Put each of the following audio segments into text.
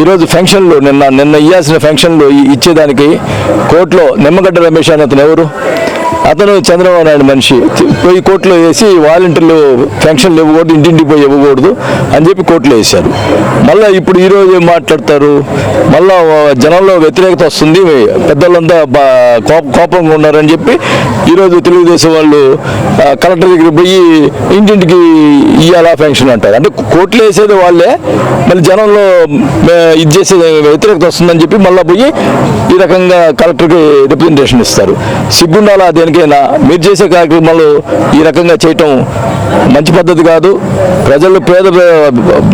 ఈరోజు ఫంక్షన్లు నిన్న ఇవ్వాల్సిన ఫంక్షన్లు ఇచ్చేదానికి కోర్టులో నిమ్మగడ్డ రమేష్ అనే అతను ఎవరు? అతను చంద్రబాబు నాయుడు మనిషి. పోయి కోర్టులో వేసి వాలంటీర్లు ఫంక్షన్లు ఇవ్వకూడదు, ఇంటింటికి పోయి ఇవ్వకూడదు అని చెప్పి కోర్టులో వేశారు. మళ్ళీ ఇప్పుడు ఈరోజు ఏం మాట్లాడతారు? మళ్ళా జనంలో వ్యతిరేకత వస్తుంది, పెద్దలంతా కోపంగా ఉన్నారని చెప్పి ఈరోజు తెలుగుదేశం వాళ్ళు కలెక్టర్ దగ్గరికి పోయి ఇంటింటికి ఇవ్వాలా ఫంక్షన్ అంటారు. అంటే కోర్టులో వేసేది వాళ్ళే, మళ్ళీ జనంలో ఇది చేసేది వ్యతిరేకత వస్తుందని చెప్పి మళ్ళీ పోయి ఈ రకంగా కలెక్టర్కి రిప్రజెంటేషన్ ఇస్తారు. సిగ్గుండాలా దేనికైనా? మీరు చేసే కార్యక్రమాలు ఈ రకంగా చేయటం మంచి పద్ధతి కాదు. ప్రజలు పేద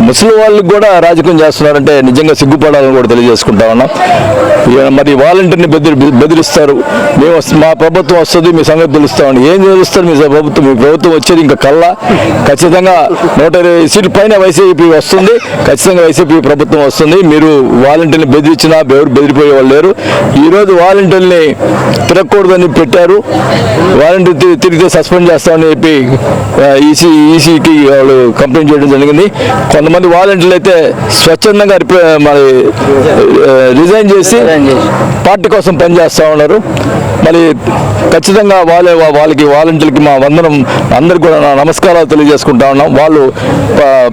ముసలి వాళ్ళకి కూడా రాజకీయం చేస్తున్నారంటే నిజంగా సిగ్గుపడాలని కూడా తెలియజేసుకుంటా ఉన్నాం. మరి వాలంటీర్ని బెదిరిస్తారు, మేము మా ప్రభుత్వం వస్తుంది, మీ సంగతి తెలుస్తామని. ఏం తెలుస్తారు మీ ప్రభుత్వం వచ్చేది ఇంకా కల్లా. ఖచ్చితంగా 120 సీట్ల పైన వైసీపీ వస్తుంది, ఖచ్చితంగా వైసీపీ ప్రభుత్వం వస్తుంది. మీరు వాలంటీర్ని బెదిరించినా ఎవరు బెదిరిపోయే వాళ్ళు లేరు. ఈరోజు వాలంటీర్ని తిరగకూడదని పెట్టారు, వాలంటీర్ తిరిగితే సస్పెండ్ చేస్తామని చెప్పి ఈసీకి వాళ్ళు కంప్లైంట్ చేయడం జరిగింది. కొంతమంది వాలంటీర్లు అయితే స్వచ్ఛందంగా మరి రిజైన్ చేసి పార్టీ కోసం పనిచేస్తూ ఉన్నారు. మరి ఖచ్చితంగా వాళ్ళకి వాలంటీర్లకి మా వందనం, అందరికీ కూడా నమస్కారాలు తెలియజేసుకుంటా ఉన్నాం. వాళ్ళు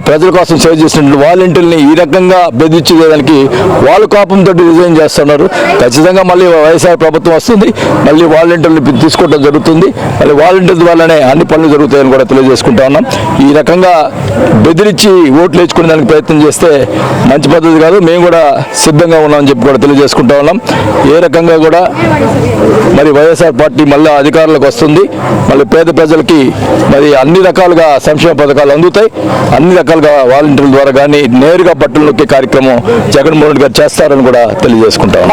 ప్రజల కోసం సేవ చేసినట్టు వాలంటీర్ని ఈ రకంగా బెదిరించేదానికి వాళ్ళు కోపంతో రిజైన్ చేస్తున్నారు. ఖచ్చితంగా మళ్ళీ వైఎస్ఆర్ ప్రభుత్వం వస్తుంది, మళ్ళీ వాలంటీర్లు తీసుకోవడం జరుగుతుంది. మళ్ళీ వాలంటీర్ల ద్వారానే అన్ని పనులు జరుగుతాయని కూడా తెలియజేసుకుంటా ఉన్నాం. ఈ రకంగా బెదిరించి ఓట్లు వేసుకునే దానికి ప్రయత్నం చేస్తే మంచి పద్ధతి కాదు. మేము కూడా సిద్ధంగా ఉన్నామని చెప్పి కూడా తెలియజేసుకుంటా ఉన్నాం. ఏ రకంగా కూడా మరి వైఎస్ఆర్ పార్టీ మళ్ళీ అధికారంలోకి వస్తుంది, మళ్ళీ పేద ప్రజలకి మరి అన్ని రకాలుగా సంక్షేమ పథకాలు అందుతాయి. అన్ని రకాలుగా వాలంటీర్ల ద్వారా కానీ నేరుగా బట్టలు నొక్కే కార్యక్రమం జగన్మోహన్ రెడ్డి గారు చేస్తారని కూడా తెలియజేసుకుంటాం.